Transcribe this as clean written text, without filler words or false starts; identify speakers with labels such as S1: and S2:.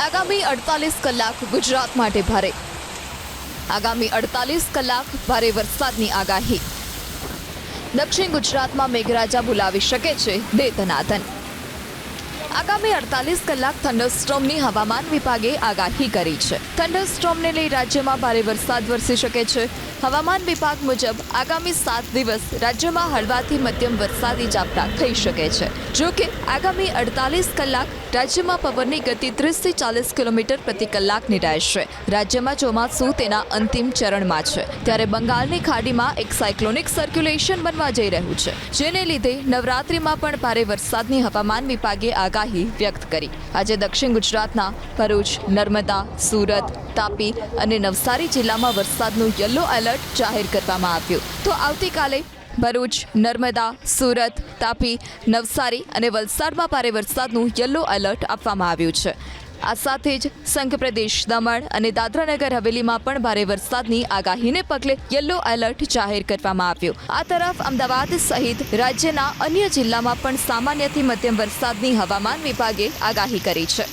S1: આગામી 48 કલાક ગુજરાત માટે ભારે. આગામી 48 કલાક ભારે વરસાદની આગાહી. દક્ષિણ ગુજરાતમાં મેઘરાજા બોલાવી શકે છે બે ધનાધન. આગામી 48 કલાક થંડરસ્ટોર્મની હવામાન વિભાગે આગાહી કરી છે. થંડરસ્ટોર્મને લઈ રાજ્યમાં ભારે વરસાદ વરસી શકે છે. હવામાન વિભાગ મુજબ આગામી 7 દિવસ રાજ્યમાં હળવાથી મધ્યમ વરસાદી ઝાપટા થઈ શકે છે. જો કે આગામી 48 કલાક રાજ્યમાં પવનની ગતિ 30 થી 40 કિલોમીટર પ્રતિ કલાકની રહેશે. રાજ્યમાં ચોમાસું તેના અંતિમ ચરણમાં છે, ત્યારે બંગાળની ખાડીમાં એક સાયક્લોનિક સર્ક્યુલેશન બનવા જઈ રહ્યું છે, જેને લીધે નવરાત્રિમાં પણ ભારે વરસાદની હવામાન વિભાગે આગાહી વ્યક્ત કરી. આજે દક્ષિણ ગુજરાતના ભરૂચ, નર્મદા, સુરત, તાપી અને નવસારી જિલ્લામાં વરસાદનું યલો એલર્ટ જાહેર કરવામાં આવ્યું. તો આવતીકાલે ભરૂચ, નર્મદા, સુરત, તાપી, નવસારી અને વલસાડમાં ભારે વરસાદનું યલો એલર્ટ આપવામાં આવ્યું છે. આ સાથે જ સંઘ પ્રદેશ, દમણ અને દાદરાનગર હવેલીમાં પણ ભારે વરસાદની આગાહીને પગલે યલો એલર્ટ જાહેર કરવામાં આવ્યું. આ તરફ અમદાવાદ સહિત રાજ્યના અન્ય જિલ્લામાં પણ સામાન્યથી મધ્યમ વરસાદની હવામાન વિભાગે આગાહી કરી છે.